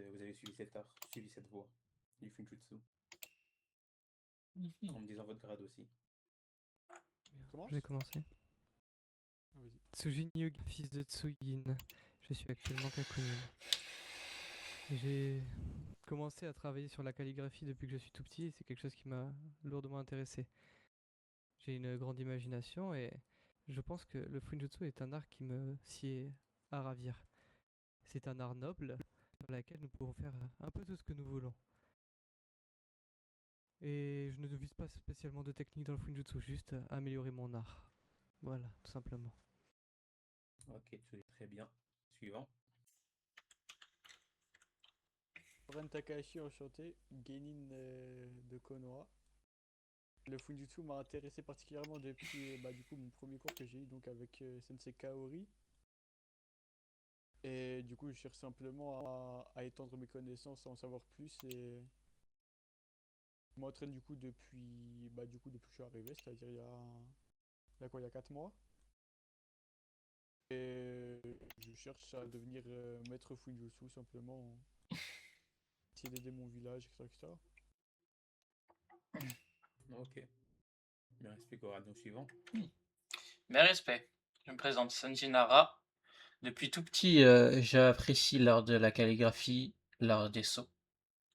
vous avez suivi cet art, suivi cette voie du Funjutsu, en me disant votre grade aussi. Commence. Je vais commencer. Vas-y. Tsujin Yugi, fils de Tsuyin. Je suis actuellement Kakunin. J'ai commencé à travailler sur la calligraphie depuis que je suis tout petit et c'est quelque chose qui m'a lourdement intéressé. J'ai une grande imagination et je pense que le Funjutsu est un art qui me sied à ravir. C'est un art noble dans lequel nous pouvons faire un peu tout ce que nous voulons. Et je ne vise pas spécialement de technique dans le Funjutsu, juste améliorer mon art. Voilà, tout simplement. Ok, très bien. Suivant. Ren Takahashi, enchanté. Genin de Konoha. Le Funjutsu m'a intéressé particulièrement depuis du coup, mon premier cours que j'ai eu donc, avec Sensei Kaori. Et du coup, je cherche simplement à étendre mes connaissances, à en savoir plus. Et je m'entraîne du coup depuis que je suis arrivé, c'est-à-dire il y a 4 mois. Et je cherche à devenir maître Fujitsu simplement. Essayer d'aider mon village, etc. Ok. Bien, respect Corano. Suivant. Mes respects. Je me présente Sanji Nara. Depuis tout petit, j'apprécie l'art de la calligraphie, l'art des sceaux.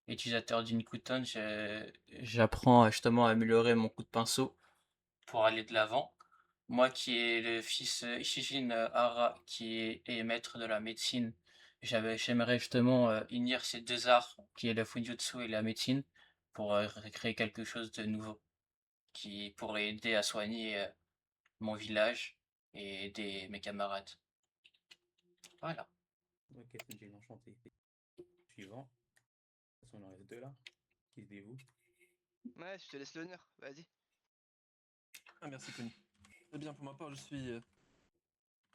Utilisateur d'Inkuton, j'apprends justement à améliorer mon coup de pinceau pour aller de l'avant. Moi qui est le fils Ishijin Hara, est maître de la médecine, j'aimerais justement unir ces deux arts, qui est le Funjutsu et la médecine, pour créer quelque chose de nouveau, qui pourrait aider à soigner mon village et aider mes camarades. Voilà. Ok, Sanji, enchanté. Suivant. De toute façon, il en reste deux là. Qui se dévoue. Ouais, je te laisse l'honneur, vas-y. Ah, merci, Conny. Eh bien, pour ma part, je suis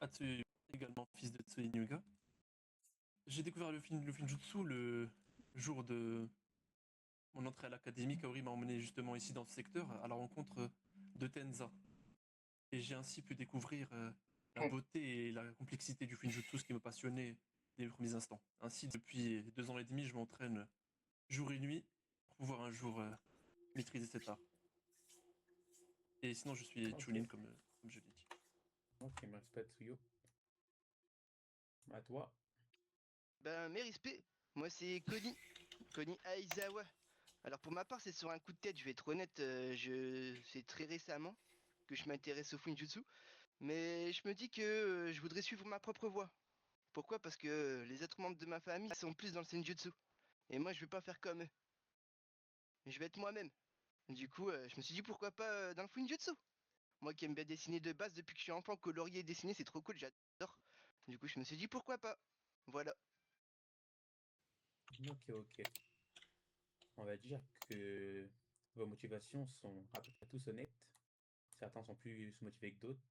Atsu, également fils de Tsui Inuga. J'ai découvert le Finjutsu le jour de mon entrée à l'académie. Kaori m'a emmené justement ici dans ce secteur à la rencontre de Tenza. Et j'ai ainsi pu découvrir la beauté et la complexité du Finjutsu, ce qui me passionnait dès les premiers instants. Ainsi, depuis 2 ans et demi, je m'entraîne jour et nuit pour pouvoir un jour maîtriser cet art. Et sinon, je suis Chunin, comme je l'ai dit. Ok, me respect Tsuyo. À toi. Ben, mes respects, moi c'est Koni Aizawa. Alors pour ma part, c'est sur un coup de tête, je vais être honnête, c'est très récemment que je m'intéresse au Funjutsu, mais je me dis que je voudrais suivre ma propre voie. Pourquoi? Parce que les autres membres de ma famille sont plus dans le Senjutsu, et moi je vais pas faire comme eux. Je vais être moi-même. Du coup, je me suis dit pourquoi pas dans le Funjutsu. Moi qui aime bien dessiner de base depuis que je suis enfant, colorier et dessiner, c'est trop cool, j'adore. Du coup, je me suis dit pourquoi pas. Voilà. Ok. On va dire que vos motivations sont à peu près tous honnêtes. Certains sont plus motivés que d'autres.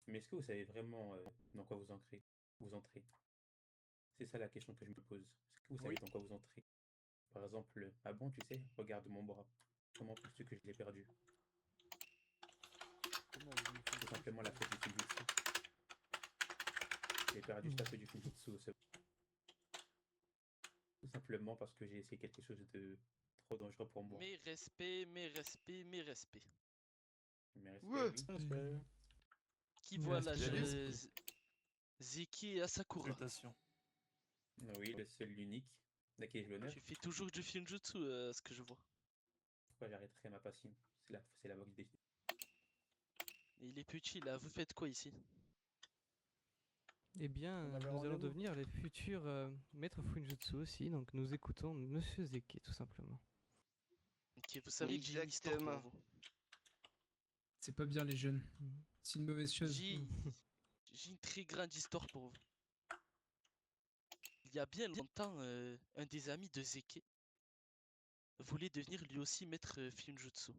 Mais est-ce que vous savez vraiment dans quoi vous entrez? C'est ça la question que je me pose. Est-ce que vous savez Oui. dans quoi vous entrez? Par exemple, ah bon, tu sais, regarde mon bras. Comment penses-tu que je l'ai perdu? Comment vous me Tout faites simplement la faute du Fujitsu. J'ai perdu juste à cause du Fujitsu. Tout simplement parce que j'ai essayé quelque chose de trop dangereux pour moi. Mes respects, mes respects, mes respects. Mais respect, Ouais. oui. Respect. Qui voit là, Respect. Zeki et Asakura. Salutations. Oui, le seul, l'unique. À qui ai-je l'honneur? Tu fais toujours du Finjutsu, ce que je vois. Pourquoi j'arrêterai ma passion? C'est la voix qui décide. Et il est petit là, vous faites quoi ici? Eh bien, On avait nous allons rendez-vous. devenir les futurs maîtres Funjutsu aussi, donc nous écoutons Monsieur Zeki, tout simplement. Ok, vous savez que j'ai une histoire pour Exactement. vous. C'est pas bien les jeunes. C'est une mauvaise chose. J'ai j'ai une très grande histoire pour vous. Il y a bien longtemps, un des amis de Zeke voulait devenir lui aussi maître Finjutsu.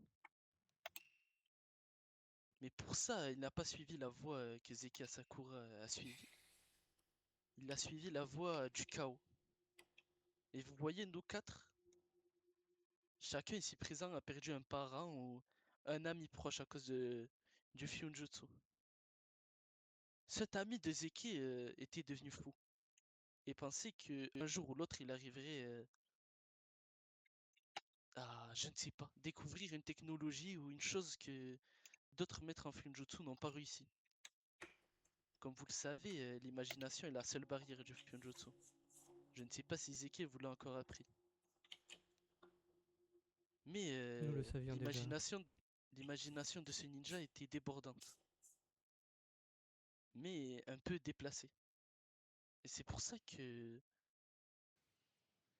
Mais pour ça, il n'a pas suivi la voie que Zeki Asakura a suivie. Il a suivi la voie du chaos. Et vous voyez, nous quatre, chacun ici présent a perdu un parent ou un ami proche à cause du Finjutsu. Cet ami de Zeki était devenu fou. et penser qu'un jour ou l'autre, il arriverait à, je ne sais pas, découvrir une technologie ou une chose que d'autres maîtres en Funjutsu n'ont pas réussi. Comme vous le savez, l'imagination est la seule barrière du Funjutsu. Je ne sais pas si Zeke vous l'a encore appris. Mais Nous le savions déjà. l'imagination de ce ninja était débordante. Mais un peu déplacée. Et c'est pour ça que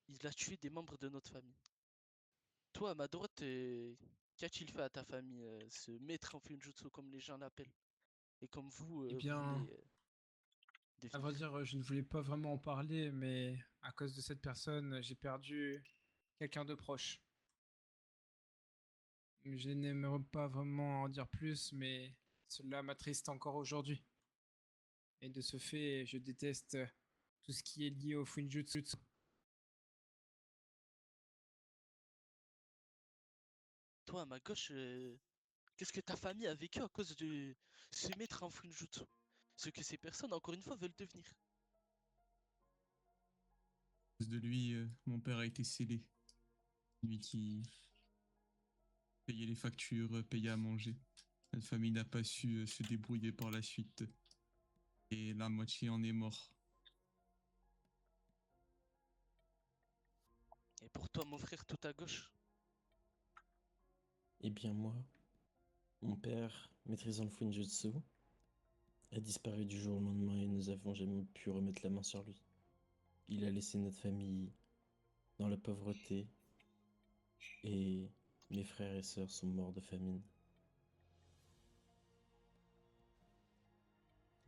il a tué des membres de notre famille. Toi, à ma droite, qu'a-t-il fait à ta famille, ce maître en Funjutsu, comme les gens l'appellent? Et comme vous, Eh vous bien, voulez à vrai devenir. dire, je ne voulais pas vraiment en parler, mais à cause de cette personne, j'ai perdu quelqu'un de proche. Je n'aimerais pas vraiment en dire plus, mais cela m'attriste encore aujourd'hui. Et de ce fait, je déteste tout ce qui est lié au Funjutsu. Toi, à ma gauche, qu'est-ce que ta famille a vécu à cause de ce maître en Funjutsu? Ce que ces personnes, encore une fois, veulent devenir. cause de lui, mon père a été scellé. Lui qui payait les factures, payait à manger. Notre famille n'a pas su se débrouiller par la suite. Et la moitié en est mort. Et pour toi, mon frère, tout à gauche? Eh bien moi, mon père, maîtrisant le Funjutsu, a disparu du jour au lendemain et nous n'avons jamais pu remettre la main sur lui. Il a laissé notre famille dans la pauvreté et mes frères et sœurs sont morts de famine.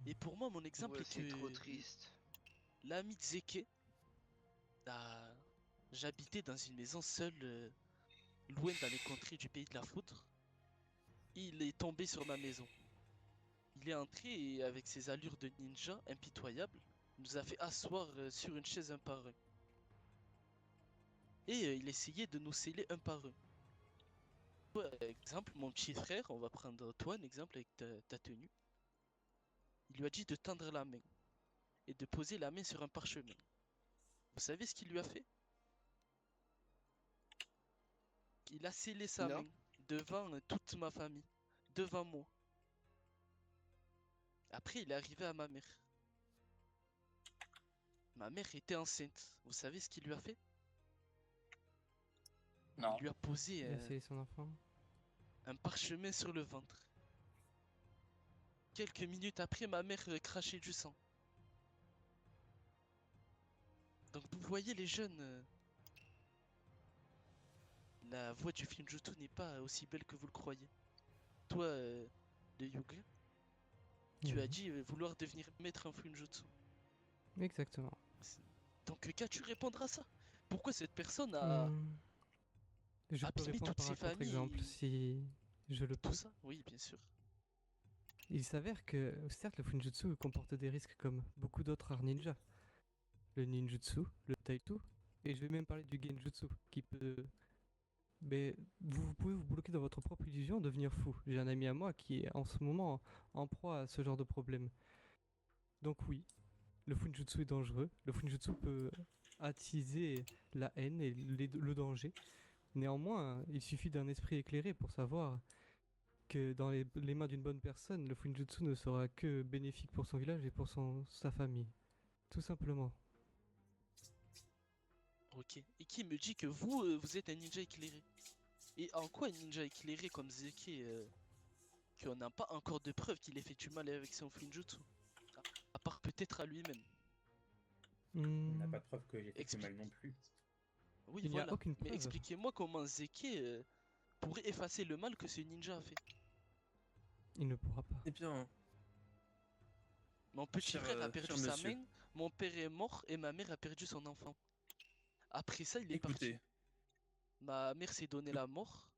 Et pour moi, mon exemple Ouais, est c'est trop que triste. l'ami de Zeke, j'habitais dans une maison seule, loin dans les contrées du pays de la foudre. Il est tombé sur ma maison. Il est entré et avec ses allures de ninja impitoyables, nous a fait asseoir sur une chaise un par un. Et il essayait de nous sceller un par un. Par exemple, mon petit frère, on va prendre toi un exemple avec ta tenue. Il lui a dit de tendre la main et de poser la main sur un parchemin. Vous savez ce qu'il lui a fait? Il a scellé sa Non? main devant toute ma famille, devant moi. Après, il est arrivé à ma mère. Ma mère était enceinte. Vous savez ce qu'il lui a fait? Non. Il lui a posé Il a scellé son enfant. un parchemin sur le ventre. Quelques minutes après, ma mère crachait du sang. Donc vous voyez les jeunes, la voix du Finjutsu n'est pas aussi belle que vous le croyez. Toi, de Yuga, tu as Oui, dit vouloir devenir maître en Finjutsu. exactement. Donc qu'as-tu répondre à ça? Pourquoi cette personne a Je peux abîmé répondre toutes par ses un contre-exemple familles, si je le tout peux. ça? Oui, bien sûr. Il s'avère que, certes, le Funjutsu comporte des risques comme beaucoup d'autres arts ninja. Le ninjutsu, le taito, et je vais même parler du genjutsu, qui peut... Mais vous pouvez vous bloquer dans votre propre illusion, devenir fou. J'ai un ami à moi qui est en ce moment en proie à ce genre de problème. Donc oui, le Funjutsu est dangereux. Le Funjutsu peut attiser la haine et le danger. Néanmoins, il suffit d'un esprit éclairé pour savoir que dans les mains d'une bonne personne, le Funjutsu ne sera que bénéfique pour son village et pour sa famille. Tout simplement. Ok. Et qui me dit que vous, vous êtes un ninja éclairé? Et en quoi un ninja éclairé comme Zeke, qu'on n'a pas encore de preuve qu'il ait fait du mal avec son Funjutsu? À part peut-être à lui-même. On n'a Hmm, pas de preuve que j'ai fait du mal Explique. non plus. Oui, il n'y a voilà. aucune Mais preuve. expliquez-moi comment Zeke pourrait effacer le mal que ce ninja a fait. Il ne pourra pas. Eh bien, Mon petit cher, frère a perdu cher sa monsieur, main, mon père est mort et ma mère a perdu son enfant. Après ça, il est parti. écoutez, Ma mère s'est donné la mort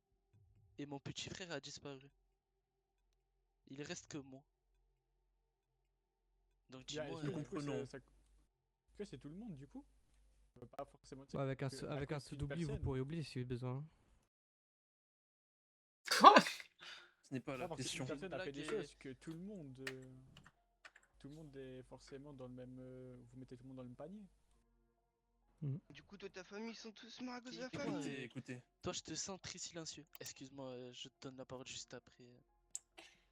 et mon petit frère a disparu. Il reste que moi. Donc Bien, dis-moi, est-ce que du coup, comprenons. est-ce que c'est tout le monde du coup? Pas forcément. Tu sais, Bah, avec un, que à avec un cause seul d'une oubli, vous personne. pourrez oublier si vous avez besoin. Ce n'est pas la Pas parce question. qu'une personne a fait des Blague choses que tout le monde tout le monde est forcément dans le même. Vous mettez tout le monde dans le même panier. Du coup, toi, ta famille, ils sont tous morts à cause de la Et toi, famille. Écoutez, toi, je te sens très silencieux. Excuse-moi, je te donne la parole juste après.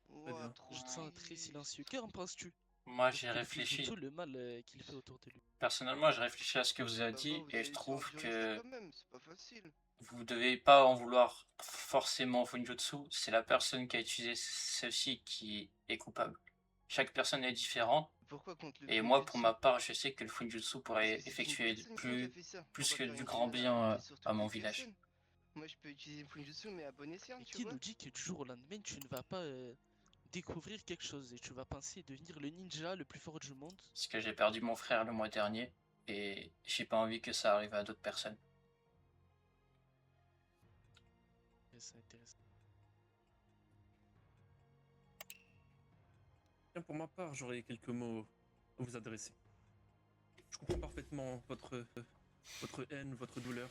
Ouah, bien. trop Je te sens très triste. silencieux. Qu'en penses-tu Moi, de j'ai de le réfléchi. Fujitsu, le mal qu'il fait autour de lui? Personnellement, j'ai réfléchi à ce que vous avez Ça va, dit vous et avez je le sort trouve du risque que quand même, c'est pas facile. vous devez pas en vouloir forcément au Funjutsu. C'est la personne qui a utilisé ceci qui est coupable. Chaque personne est différente. Pourquoi contre le Et moi, pour Funjutsu? ma part, je sais que le Funjutsu Parce pourrait que c'est une effectuer personne qui a fait ça. On plus va que faire du une grand généralité bien sur à toutes mon les village. personnes. Moi, je peux utiliser le Funjutsu, mais à bon escient, Et tu qui vois. nous dit que du jour au lendemain, tu ne vas pas découvrir quelque chose et tu vas penser devenir le ninja le plus fort du monde? Parce que j'ai perdu mon frère le mois dernier et j'ai pas envie que ça arrive à d'autres personnes. Ouais, c'est intéressant. bien, pour ma part, j'aurais quelques mots à vous adresser. Je comprends parfaitement votre haine, votre douleur,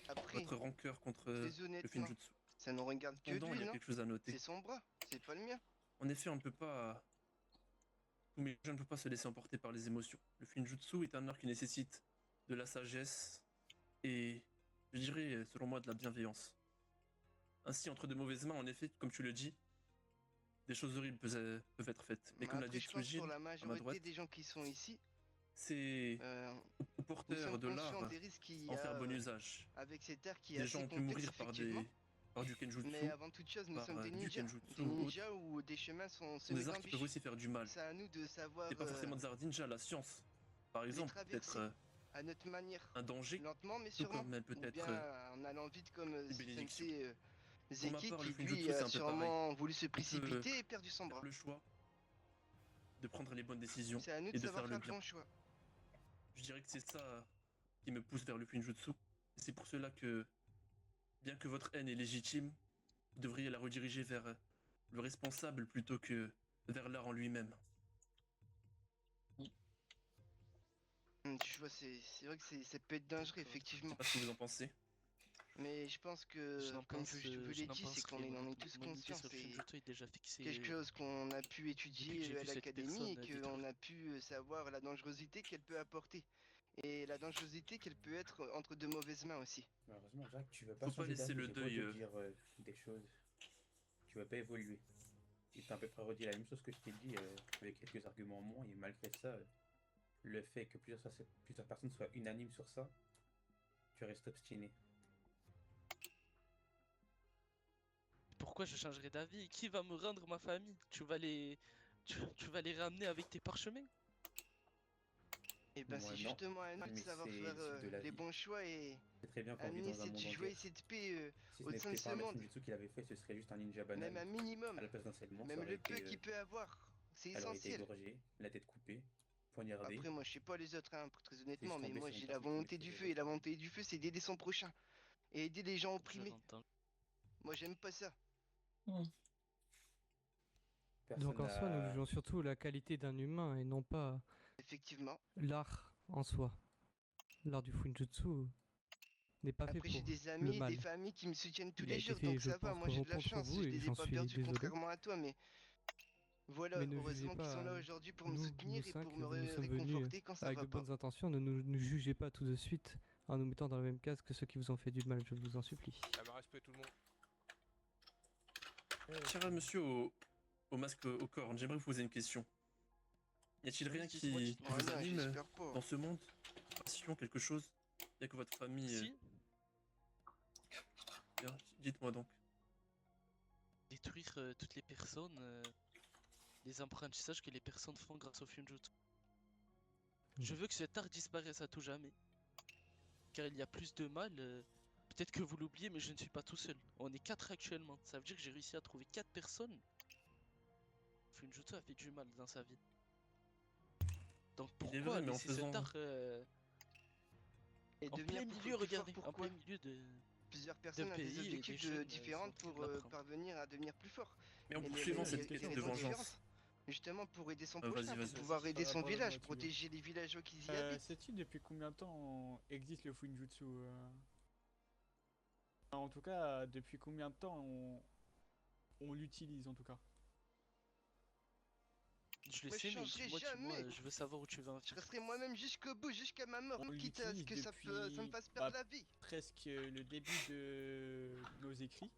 Après, votre rancœur contre très le honnêtement, Finjutsu. ça ne regarde que Cependant, il lui, y a non? quelque chose à noter. C'est son bras, c'est pas le mien. En effet, on ne peut pas. Tout Meijin ne peut pas se laisser emporter par les émotions. Le Finjutsu est un art qui nécessite de la sagesse et, je dirais, selon moi, de la bienveillance. Ainsi, entre de mauvaises mains, en effet, comme tu le dis, des choses horribles peuvent être faites. Mais comme l'a Après, dit je pense Tsujin, pour la à ma majorité droite, des gens qui sont ici, c'est aux nous porteurs sommes de l'art conscients des risques qu'il y en faire a bon usage. avec cet art qui est Des assez gens ont pu complexe, mourir effectivement. par du kenjutsu, Mais avant toute chose, nous par sommes des du ninjas. kenjutsu Des ou autre. ninjas où des chemins sont Ce sont semés des arts qui peuvent d'embûches. aussi faire du mal. C'est à nous de savoir C'est pas forcément des arts ninja, la science. Par les exemple, peut être traverser à notre manière. un danger, Lentement mais tout sûrement. comme elle peut Ou être bien en allant vite comme une bénédiction. Sensei Pour ma Zeki part, le qui lui Finjutsu, c'est a un peu pareil. sûrement voulu se On peut précipiter et perdu son faire bras. le choix de prendre les bonnes décisions C'est à nous de et de savoir faire le faire le bien. bon choix. Je dirais que c'est ça qui me pousse vers le Finjutsu. C'est pour cela que, bien que votre haine est légitime, vous devriez la rediriger vers le responsable plutôt que vers l'art en lui-même. Tu vois, c'est vrai que ça peut être dangereux, Je effectivement. sais pas ce que vous en pensez. Mais je pense que, comme je vous Je l'ai n'en dit, pense c'est qu'on rien, en est honnêtement. tous Mon idée conscients. sur le C'est Finjutsu est déjà fixée quelque chose qu'on a pu depuis que étudier j'ai à vu cette l'académie et personne qu'on détruire. a pu savoir la dangerosité qu'elle peut apporter. Et la dangerosité qu'elle peut être entre de mauvaises mains aussi. Malheureusement, Jacques, tu veux pas Faut pas changer laisser d'avis. le J'ai beau te deuil. dire des choses, tu vas pas évoluer. Il t'a à peu près redit la même chose que je t'ai dit, avec quelques arguments en moins, et malgré ça, le fait que plusieurs personnes soient unanimes sur ça, tu restes obstiné. Pourquoi je changerais d'avis? Qui va me rendre ma famille? Tu vas les ramener avec tes parchemins? Et ben Moi c'est non, justement à nous de mais savoir c'est faire le cycle de la les vie. bons choix et C'est très bien à qu'on vit nous dans un essayer de monde en jouer guerre. cette paix Si ce au sein de n'était ce pas un maître monde. Ninjutsu qui l'avait fait, ce serait juste un ninja banal. Même un minimum. À la place d'un seulement, ça Même aurait le peu été, qu'il peut avoir. C'est elle aurait été essentiel. égorgée, la tête coupée, poignardée. Après moi je sais pas les autres hein, très C'est honnêtement, juste mais tombé moi sur une j'ai la personne qui volonté du maîtrisait feu et la votre volonté du feu c'est d'aider son prochain. Et aider les gens Je opprimés. l'entends. Moi j'aime pas ça. Donc personne en soi, nous n'a... jugeons surtout la qualité d'un humain et non pas Effectivement. l'art en soi. L'art du Funjutsu n'est pas fait Après j'ai pour des le amis et des mal. familles qui me soutiennent tous Il a les été jours, fait, donc je ça va, pense, moi j'ai de la contre chance, vous je et les ai j'en pas suis perdus désolé. contrairement à toi, mais voilà, Mais ne jugez heureusement qu'ils sont pas, là aujourd'hui pour me nous soutenir et cinq, pour me nous sommes venus réconforter quand ça avec va de pas. bonnes intentions. Ne nous jugez pas tout de suite en nous mettant dans le même case que ceux qui vous ont fait du mal, je vous en supplie. Ah bah respect tout le monde. Cher monsieur au masque au corps, j'aimerais vous poser une question. Y a-t-il rien Dites-moi, qui dites-moi. Ouais, vous non, anime j'espère pas. dans ce monde? Passion, quelque chose? Bien que votre famille. Si, Bien, dites-moi donc. détruire toutes les personnes, les apprentissages que les personnes font grâce au Funjutsu. Je veux que cet art disparaisse à tout jamais. Car il y a plus de mal. Peut-être que vous l'oubliez, mais je ne suis pas tout seul. On est 4 actuellement. Ça veut dire que j'ai réussi à trouver 4 personnes. Funjutsu a fait du mal dans sa vie. Donc Il est pourquoi vrai, mais en laisser cet faisant. art Et en devenir plein plus milieu, fort, regardez, en pourquoi plein milieu de... Plusieurs personnes ont des pays et objectifs des jeunes, différents ils sont en train pour de l'apprendre. parvenir à devenir plus fort. Mais en Et poursuivant les cette les quête de raisons vengeance. différentes. Justement pour aider son Vas-y, prochain, vas-y. pour pouvoir aider son Pardonne-moi, village, tu veux. protéger les villageois qui y habitent. Sais-tu depuis combien de temps existe le Funjutsu En tout cas, depuis combien de temps on l'utilise en tout cas? Je le Moi, je sais, mais changerai dis-moi, jamais. je veux savoir où tu veux en Je venir. resterai moi-même jusqu'au bout, jusqu'à ma mort, On quitte à ce l'utilise que ça me depuis fasse perdre la vie. presque le début de nos écrits.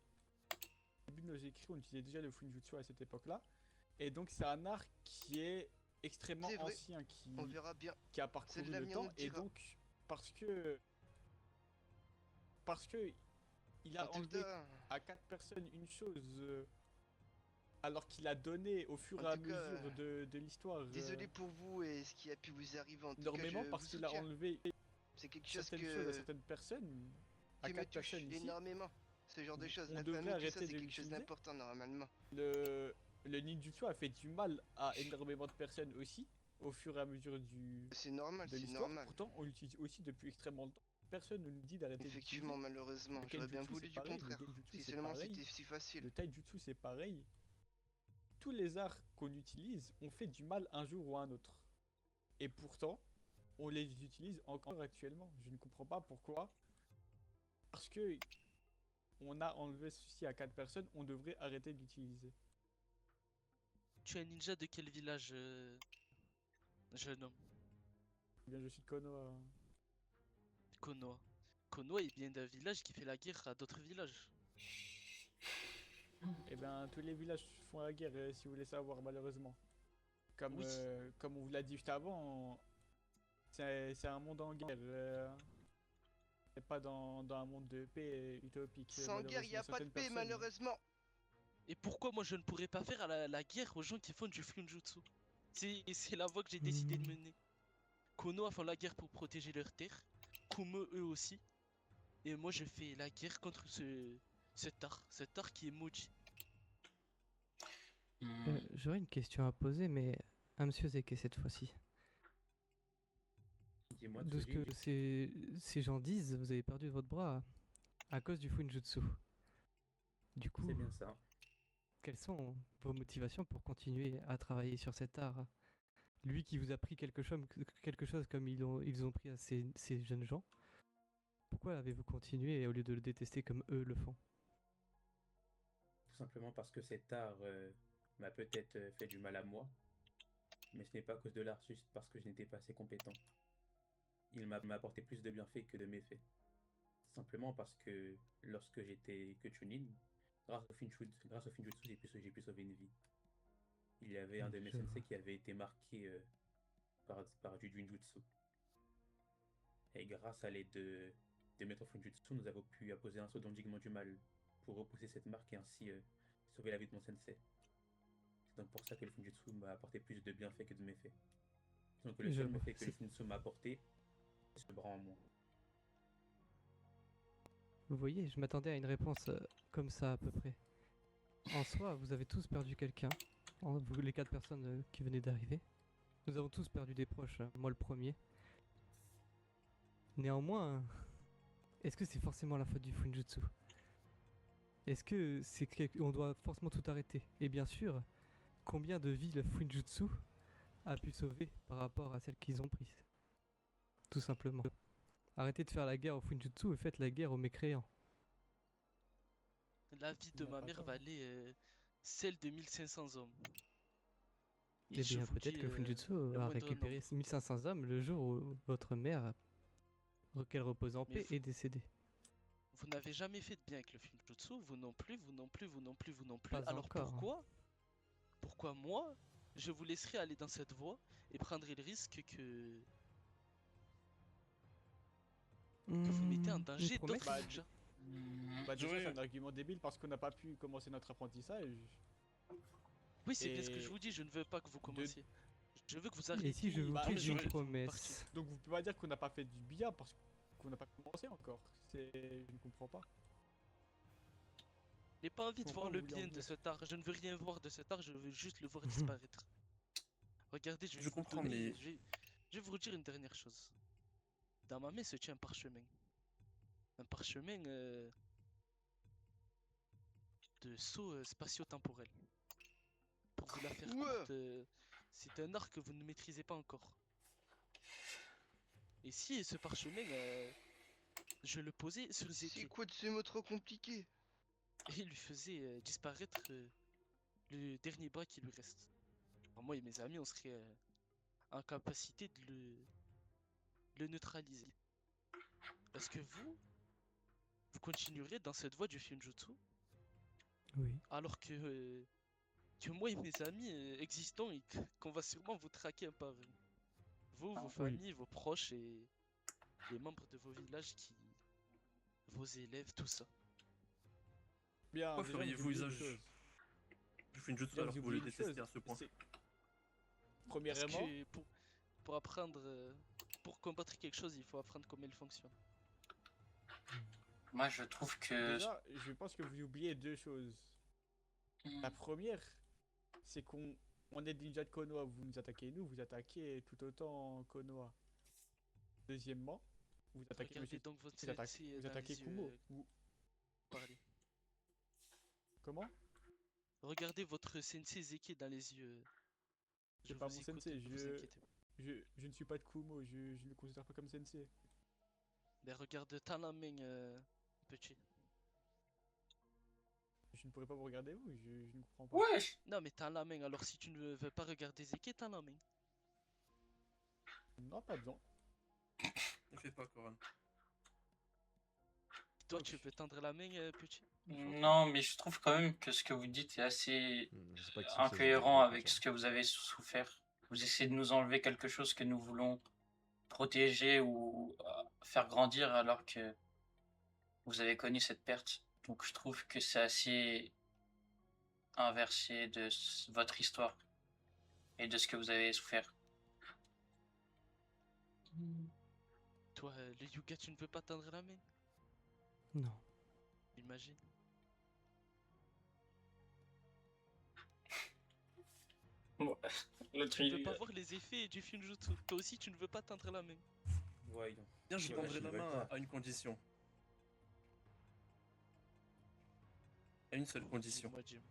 Au début de nos écrits, on utilisait déjà le Funjutsu à cette époque-là. Et donc c'est un art qui est extrêmement C'est vrai, ancien, on verra bien. qui a C'est parcouru de le l'avenir nous temps. le Et dira. donc, parce que il En a tout enlevé cas, à 4 personnes une chose, alors qu'il a donné au fur En et à tout cas, mesure de l'histoire désolé pour vous et ce qui a pu vous arriver. En tout cas, énormément, je parce vous qu'il a soutiens. enlevé C'est quelque chose certaines choses à certaines personnes, à qui me 4 touche personnes ici. énormément. Ce genre de choses, On la devrait famille, tout ça, arrêter c'est de quelque chose l'utiliser. d'important normalement. Le ninjutsu a fait du mal à énormément de personnes aussi, au fur et à mesure C'est normal, de c'est l'histoire. normal. Pourtant, on l'utilise aussi depuis extrêmement longtemps. Personne ne nous dit d'arrêter Effectivement, d'utiliser. malheureusement, Le j'aurais bien kenjutsu, voulu c'est du pareil. Le contraire. genjutsu, Si c'est seulement pareil. c'était si facile. Le taijutsu, c'est pareil. Tous les arts qu'on utilise, on fait du mal un jour ou un autre. Et pourtant, on les utilise encore actuellement. Je ne comprends pas pourquoi. Parce que on a enlevé ceci à 4 personnes, on devrait arrêter d'utiliser. Tu es un ninja de quel village, jeune homme? Eh bien, je suis de Konoha. Konoha. Konoha est bien d'un village qui fait la guerre à d'autres villages. Eh bien, tous les villages font la guerre, si vous voulez savoir, malheureusement. Comme, Oui. comme on vous l'a dit juste avant, c'est un monde en guerre. Et pas dans un monde de paix utopique, Sans guerre, il a pas de paix, malheureusement. Et pourquoi moi je ne pourrais pas faire la guerre aux gens qui font du Funjutsu? C'est la voie que j'ai décidé de mener. Konoha font la guerre pour protéger leur terre. Kume eux aussi. Et moi je fais la guerre contre cet art qui est maudit. J'aurais une question à poser, mais à Monsieur Zeke cette fois-ci. Dis-moi, De ce Tsuji, que ces gens disent, vous avez perdu votre bras à cause du Funjutsu. Du coup, c'est bien ça. quelles sont vos motivations pour continuer à travailler sur cet art? Lui qui vous a pris quelque chose comme ils ont pris à ces jeunes gens. Pourquoi avez-vous continué au lieu de le détester comme eux le font? Tout simplement parce que cet art m'a peut-être fait du mal à moi, mais ce n'est pas à cause de l'art, juste parce que je n'étais pas assez compétent. Il m'a apporté plus de bienfaits que de méfaits. Simplement parce que lorsque j'étais que Chunin, grâce au Finjutsu, j'ai pu sauver une vie. Il y avait un de mes Je vois. sensei qui avait été marqué par du Junjutsu. Et grâce à l'aide de Maître Funjutsu, nous avons pu apposer un sceau d'endiguement du mal pour repousser cette marque et ainsi sauver la vie de mon sensei. C'est donc pour ça que le Funjutsu m'a apporté plus de bienfaits que de méfaits. Donc le Je seul vois. méfait que le Funjutsu m'a apporté, c'est ce bras en moins. Vous voyez, je m'attendais à une réponse comme ça à peu près. En soi, vous avez tous perdu quelqu'un. Vous, les 4 personnes qui venaient d'arriver. Nous avons tous perdu des proches, moi le premier. Néanmoins, est-ce que c'est forcément la faute du Funjutsu? Est-ce que on doit forcément tout arrêter? Et bien sûr, combien de vies le Funjutsu a pu sauver par rapport à celles qu'ils ont prises? Tout simplement. Arrêtez de faire la guerre au Funjutsu et faites la guerre aux mécréants. La vie de Il n'a ma pas mère tort. valait celle de 1500 hommes. Et Eh je bien, vous peut-être dis, que le Funjutsu le a moindre récupéré nombre. 1500 hommes le jour où votre mère, qu'elle repose en Mais paix, est décédée. vous n'avez jamais fait de bien avec le Funjutsu, vous non plus, vous non plus, vous non plus, vous non plus. Pas Alors encore. pourquoi moi, je vous laisserai aller dans cette voie et prendrai le risque que vous mettez en Une danger promesse? d'autres ninjas? Bah déjà, J'aurais- c'est un argument débile parce qu'on n'a pas pu commencer notre apprentissage. Oui, c'est bien ce que je Et vous dis, je ne veux pas que vous commenciez. Je veux que vous Et arrêtiez. si je vous Bah, fais mais une j'aurais- promesse? Donc vous pouvez pas dire qu'on n'a pas fait du bien parce qu'on n'a pas commencé encore. Je ne comprends pas. Je n'ai pas envie de Pourquoi voir vous le voulez en bien de venir cet art. Je ne veux rien voir de cet art, je veux juste le voir disparaître. Regardez, je vais Je vous comprends, donner. mais- Je vais vous dire une dernière chose. Dans ma main se tient un parchemin. Un parchemin de saut spatio-temporel. Pour vous la faire Ouais. courte, c'est un art que vous ne maîtrisez pas encore. Et si ce parchemin, je le posais sur C'est Zeke quoi de ce mot trop compliqué? et il lui faisait disparaître le dernier bras qui lui reste. Enfin, moi et mes amis, on serait en capacité de le neutraliser. Est-ce que vous continuerez dans cette voie du Finjutsu Oui. alors que moi et mes amis existons et qu'on va sûrement vous traquer un par un. Vous, vos Oui. familles, vos proches et les membres de vos villages vos élèves, tout ça. Bien, Pourquoi déjà, vous feriez-vous oubliez une usage chose. du Finjutsu Déjà, alors vous que vous le oubliez une chose. détestez à ce point? C'est Parce premièrement, que pour apprendre, pour combattre quelque chose, il faut apprendre comment il fonctionne. Moi, je trouve que. déjà, je pense que vous oubliez deux choses. La première, c'est qu'on est des ninjas de Konoha. Vous nous attaquez nous, vous attaquez tout autant Konoha. Deuxièmement, vous attaquez Regardez monsieur. donc votre Vous attaquez, sensei vous dans attaquez les yeux. Kumo. Vous... Parlez. Comment? Regardez votre sensei Zeki dans les yeux. C'est Je pas vous mon écoute, sensei. ne vous inquiétez pas. Je ne suis pas de Kumo. Je ne le considère pas comme sensei. Mais regarde Talameng, petit. Je ne pourrais pas vous regarder vous. Je ne comprends pas. Ouais! Non, mais Talameng, alors si tu ne veux pas regarder Zeki, Talameng. Non, pas besoin. Ne fais pas, Coran. Toi, Donc, tu peux tendre la main, petit? Non, mais je trouve quand même que ce que vous dites est assez Je sais pas qui c'est incohérent avec ce que vous avez souffert. Vous essayez de nous enlever quelque chose que nous voulons protéger ou faire grandir alors que vous avez connu cette perte. Donc je trouve que c'est assez inversé de votre histoire et de ce que vous avez souffert. Toi, le Yuga, tu ne veux pas tendre la main? Non. Imagine. Tu ne veux pas voir les effets du Finjutsu. Toi aussi, tu ne veux pas tendre la main. Voyons. Bien, je Ouais, tendrai je la veux main pas. à une condition. À une seule condition. Dis-moi, Jim.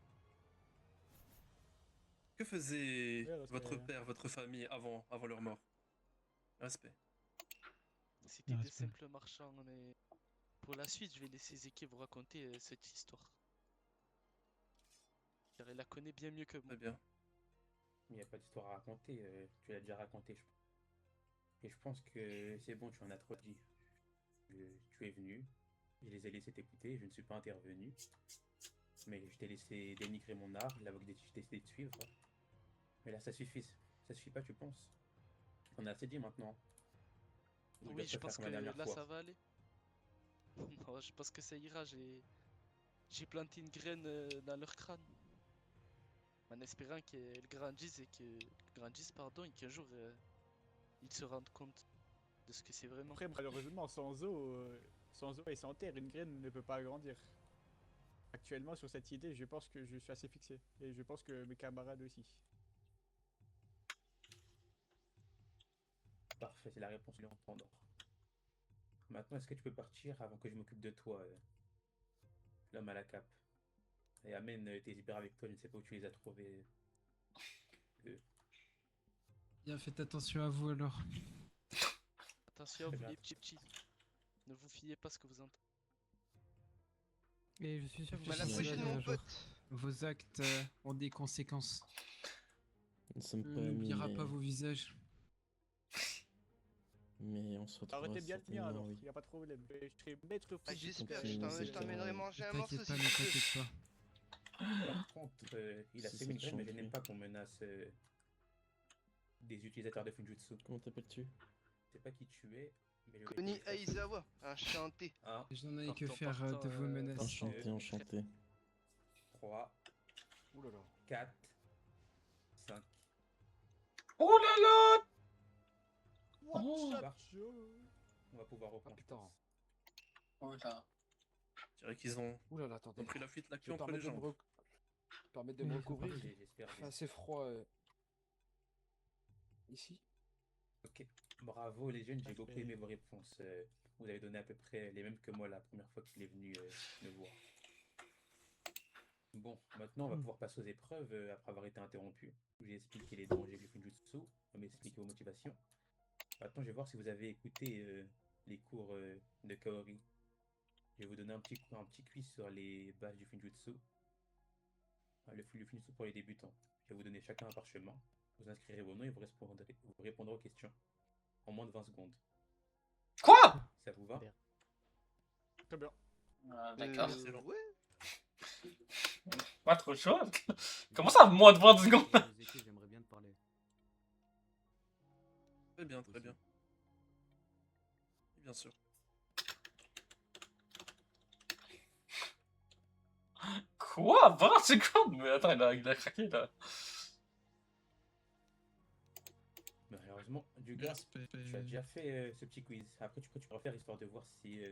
Que faisait Ouais, alors, votre c'est- père, votre famille avant leur mort? Respect. C'était des Respect. simples marchands, mais pour la suite, je vais laisser Zeki vous raconter cette histoire. Car elle la connaît bien mieux que moi. Très bien. Il n'y a pas d'histoire à raconter, tu l'as déjà raconté, je pense. Et je pense que c'est bon, tu en as trop dit. Tu es venu, je les ai laissés t'écouter, je ne suis pas intervenu. Mais je t'ai laissé dénigrer mon art, j'ai décidé de suivre. Mais là, ça suffit. Ça suffit pas, tu penses? On a assez dit maintenant. Ou Oui, dois je te pense faire que comme la dernière là, fois. ça va aller. Non, je pense que ça ira. J'ai planté une graine dans leur crâne. En espérant qu'elle grandisse pardon, et qu'un jour ils se rendent compte de ce que c'est vraiment. Après, malheureusement, sans eau et sans terre, une graine ne peut pas grandir. Actuellement, sur cette idée, je pense que je suis assez fixé. Et je pense que mes camarades aussi. Parfait, c'est la réponse Léon Pandore. Maintenant, est-ce que tu peux partir avant que je m'occupe de toi, l'homme à la cape? Et amène tes hyper avec toi, je ne sais pas où tu les as trouvés. Bien, faites attention à vous alors. Attention à Très vous bien. les petits. Ne vous fiez pas à ce que vous entendez. Et je suis sûr que À la ça va prochaine, aller un mon jour. pote. Vos actes ont des conséquences. Nous ne sommes On pas amis, n'oubliera pas mais... vos visages. mais on se retrouvera Arrêtez bien le mien certainement, alors, oui. il n'y a pas de problème. Je serai maître Ah, Fujitsu. j'espère, continue nos je t'emmènerai échanges. manger Ne un morceau t'inquiète si pas, ne tu veux. t'inquiète pas. Par contre, il a Si semé une ça te graine, mais je change, n'aime oui. pas qu'on menace des utilisateurs de Fujitsu. Comment t'appelles-tu? Je sais pas qui tu es, mais je vais te Koni laisser assumer. Aizawa, enchanté. 1, Je n'en ai que Partant, faire partant, de vos menaces. Enchanté, enchanté. 3, Ouh là là. 4, 5. Oh là là! Watch Bah, out, Joe. on va pouvoir Ah reprendre. je putain. pense. Oh là. Je dirais qu'ils ont Ouh là là, attendez. pris la fuite la Je queue vais entre permettre les de me, jambes. permettre de me Oui, recouvrir. c'est J'espère Il fait bien. assez froid ici. Ok, bravo les jeunes, j'ai beaucoup Parfait. aimé vos réponses. Vous avez donné à peu près les mêmes que moi la première fois qu'il est venu me voir. Bon, maintenant on va pouvoir passer aux épreuves après avoir été interrompu. J'ai expliqué les dangers du Fujitsu, on m'a expliqué vos motivations. Maintenant je vais voir si vous avez écouté les cours de Kaori. Je vais vous donner un petit quiz sur les bases du Fujitsu. Le Fujitsu pour les débutants. vais vous donner chacun un parchemin. Vous inscrirez vos noms et vous répondrez aux questions en moins de 20 secondes. Quoi? Ça vous va? Très bien. Ah, d'accord. Ouais. Pas trop chaud. Comment ça, moins de 20 secondes? J'aimerais bien te parler. Très bien, très bien. Bien sûr. Quoi? 20 secondes? Mais attends, il a craqué là. Malheureusement, du gars, tu as déjà fait ce petit quiz. Après, tu peux refaire histoire de voir si la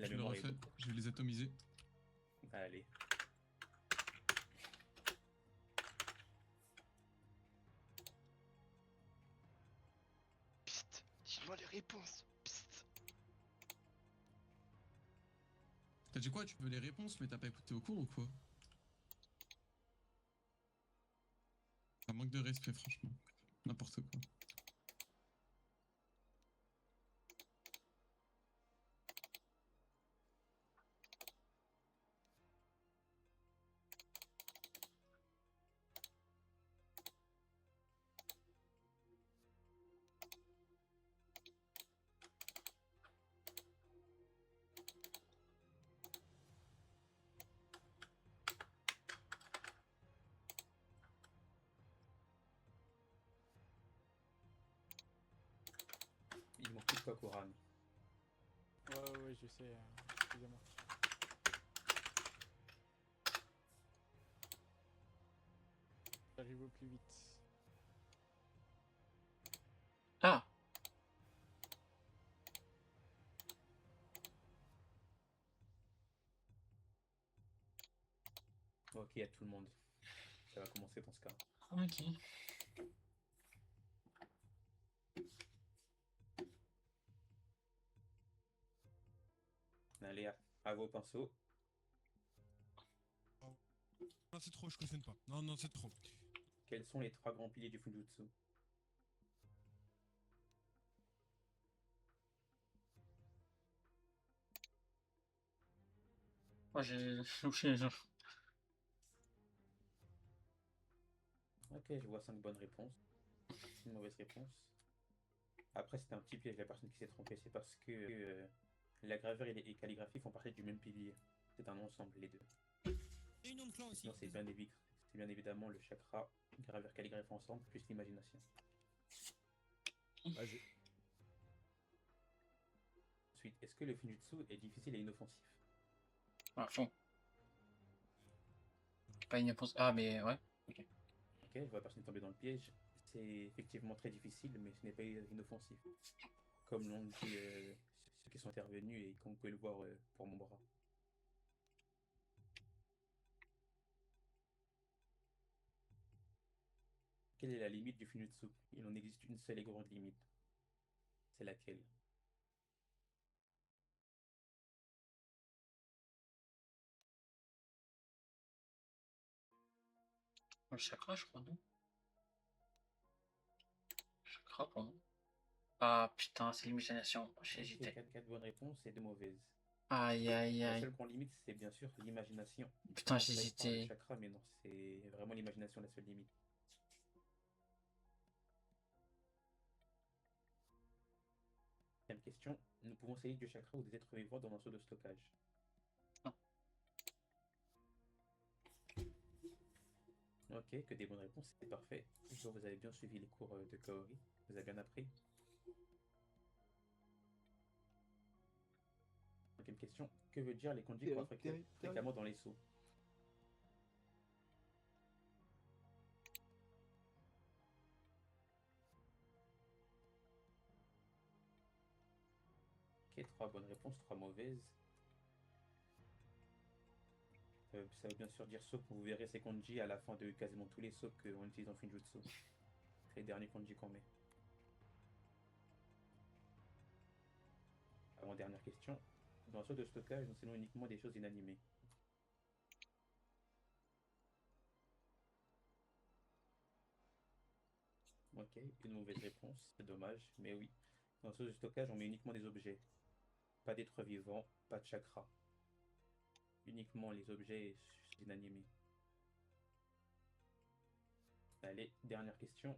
Je le mémoire est refais, bonne. je vais les atomiser. Allez. Psst, dis-moi les réponses. Psst. T'as dit quoi? Tu veux les réponses, mais t'as pas écouté au cours ou quoi? Un manque de respect, franchement. N'importe quoi. Il manque plus que toi, Koran. Ouais, je sais. Excusez-moi. J'arrive au plus vite. Ah. Ok, à tout le monde. Ça va commencer dans ce cas. Ok. Allez, à vos pinceaux. Non, c'est trop, je cautionne pas. Non, non, c'est trop. Quels sont les 3 grands piliers du Fujutsu? Moi j'ai. Ok, je vois 5 bonnes réponses. Une mauvaise réponse. Après, c'était un petit piège. La personne qui s'est trompée, c'est parce que la gravure et calligraphie font partie du même pilier. C'est un ensemble, les deux. Et une nom de clan aussi. Sinon, c'est bien évidemment le chakra, gravure, calligraphie ensemble, plus l'imagination. Vas-y. Ensuite, est-ce que le Fujutsu est difficile et inoffensif? À fond. Pas une réponse. Ah, mais ouais. Ok. Ok, je vois personne tomber dans le piège. C'est effectivement très difficile, mais ce n'est pas inoffensif. Comme l'ont dit ceux qui sont intervenus et comme vous pouvez le voir pour mon bras. Quelle est la limite du Fujutsu? Il en existe une seule et grande limite. C'est laquelle? Le chakra, je crois, non? Chakra, pardon. Ah putain, c'est l'imagination. J'ai hésité. 4 bonnes réponses et 2 mauvaises. Aïe, aïe, La aïe. seule grande limite, c'est bien sûr l'imagination. Putain, Ça, j'ai il parle de hésité. chakra, mais non, c'est vraiment l'imagination la seule limite. Deuxième question. Nous pouvons saisir du chakra ou des êtres vivants dans un seau de stockage. Non. Ok, que des bonnes réponses, c'est parfait. Je vois que vous avez bien suivi les cours de Kaori. Vous avez bien appris. Cinquième question. Que veut dire les kanji qu'on voit fréquemment dans les seaux? Ok, 3 bonnes réponses, 3 mauvaises. Ça veut bien sûr dire saut. Vous verrez ces kanji à la fin de quasiment tous les sauts qu'on utilise en Finjutsu. C'est les derniers kanji qu'on met. Avant-dernière question. Dans un saut de stockage, nous scellons uniquement des choses inanimées. Ok, une mauvaise réponse, c'est dommage, mais oui. Dans un saut de stockage, on met uniquement des objets. Pas d'êtres vivants, pas de chakra. Uniquement les objets inanimés. Allez, dernière question.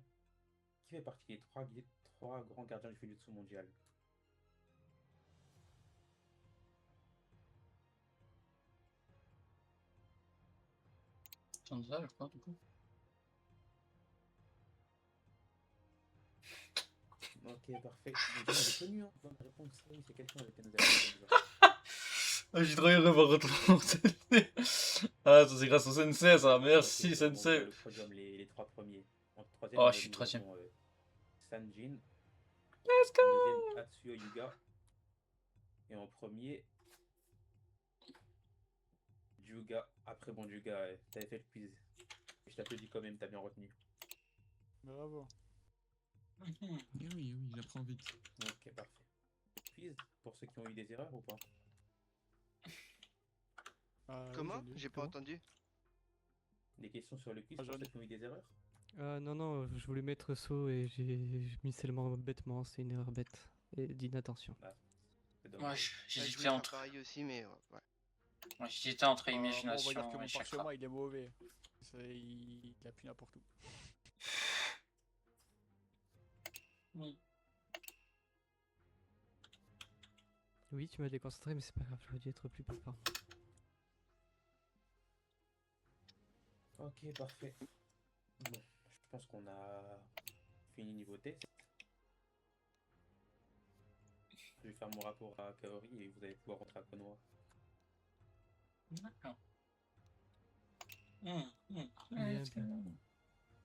Qui fait partie des trois grands gardiens du Fujitsu mondial? Sansa, je crois, du coup. Ok, parfait. Mais j'ai connu, hein. Bonne réponse. Oui, c'est quelqu'un avec Kenza. Ah, j'ai trop aimé voir retour sensei. Ah, ça c'est grâce au sensei, ça. Merci, Ok, bon, on voit sensei. le podium, les trois premiers. En troisième, Oh, je suis nous troisième. avons Sanjin. Let's En deuxième, go! Atsuyo Yuga. Et en premier, Yuga. Après, bon, Yuga, t'avais fait le quiz. Je t'applaudis quand même, t'as bien retenu. Bravo. Eh oui, j'apprends vite. Ok, parfait. Quiz, pour ceux qui ont eu des erreurs ou pas? Oui, Comment? j'en ai eu, J'ai pas comment entendu. Des questions sur le quiz Ah, pour j'en ceux ai. qui ont eu des erreurs? Non, non, je voulais mettre saut et j'ai mis seulement bêtement, c'est une erreur bête et d'inattention. Ah, c'est Moi, dommage. Ah, je j'hésitais voulais faire entre. pareil aussi, mais ouais. Moi, j'hésitais entre Moi, on va dire que imagination mon et chakra. parchemin, il est mauvais. Il appuie n'importe où. Oui. Oui, tu m'as déconcentré, mais c'est pas grave, j'aurais dû être plus papa. Ok, parfait. Bon, je pense qu'on a fini niveau test. Je vais faire mon rapport à Kaori et vous allez pouvoir rentrer à Konoha. D'accord. Bien, Let's bien. go.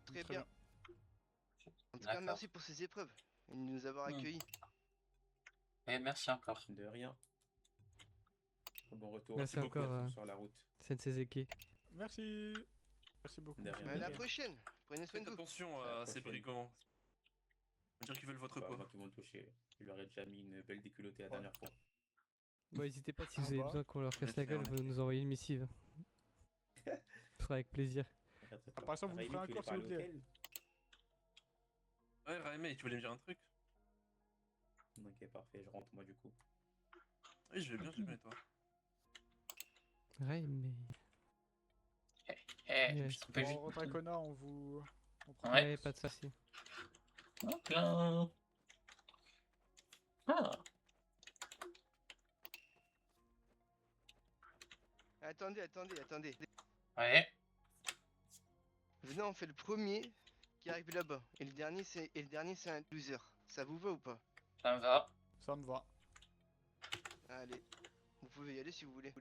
Très Très bien. En tout cas, D'accord. merci pour ces épreuves et de nous avoir accueillis. Et merci encore. De rien. Bon retour Merci à beaucoup encore, sur la route. Sensei Zeki. Merci. Merci beaucoup. De rien, À de la rien. prochaine. Prenez soin Faites de vous. attention À la à ces prochaine. brigands. On dirait qu'ils veulent votre Bah, peau. moi qui vont me toucher. Je leur ai déjà mis une belle déculottée la dernière fois. Bon, n'hésitez pas si Ah vous avez bah. besoin qu'on leur En casse la effet, gueule, en vous effet. nous envoyez une missive. Ce sera avec plaisir. À part ça, vous me ferez un corps, s'il vous plaît. Ouais, Raimé, tu voulais me dire un truc? Ok, parfait, je rentre moi du coup. Oui, je vais bien, et toi? Ouais, mais. Eh, Ouais. je te rappelle Bon, on juste. rentre à Kona, on vous. On prend. Ouais. Ouais, pas de soucis. Hop là. Ah. Attendez. Ouais. Venez, on fait le premier qui arrive là-bas. Et le dernier, c'est un loser. Ça vous va ou pas? Ça me va. Ça me va. Allez. Vous pouvez y aller si vous voulez.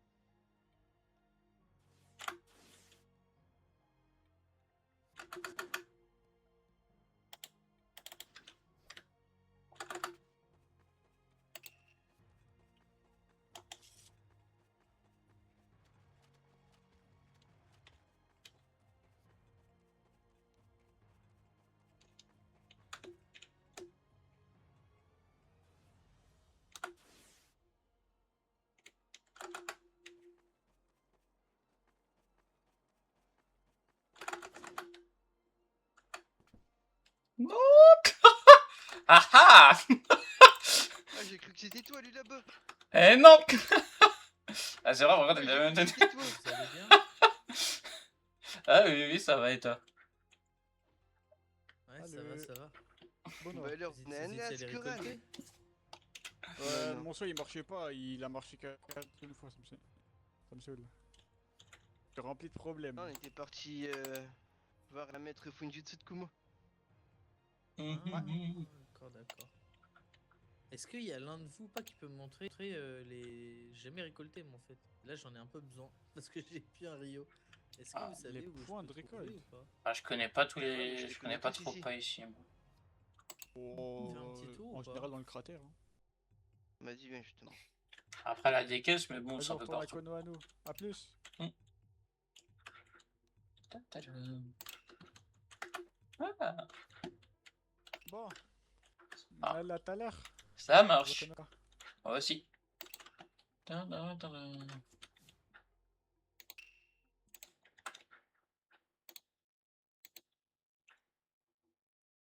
Non. Ah ah. Ah, j'ai cru que c'était toi, lui, là-bas. Eh non. Ah, c'est vrai, pourquoi t'as Ah, bien j'ai même cru que c'était toi. Vous allez bien? Ah oui, ça va et toi? Ouais, ça Allez. va, ça va. Bon, Bah alors, Vous étiez allé Nanas Kuran. récolter? Ouais, non. mon soin il marchait pas, il a marché qu'une fois, ça me saoule. C'est rempli de problèmes. On était parti voir la maître Funjutsu de Kumo. D'accord. Est-ce qu'il y a l'un de vous pas qui peut me montrer les. J'ai jamais récolté, moi en fait. Là, j'en ai un peu besoin parce que j'ai plus un Rio. Est-ce que Ah, vous savez les où je points peux de trouver récolte. ou pas? Ah, je connais pas tous Ouais, les. je Je connais connais pas tous trop ici. pas ici, moi. Oh, Fais un petit tour ou en pas? général dans le cratère. Hein. Vas-y, viens justement. Après, elle a des caisses, mais bon, Vas-y, c'est on un peu retourne à partout. Konoha, nous. A plus. Ah, Bon. Ah. Là, tout à l'heure. ça On va marche. Konoha. Moi aussi. Tadadada.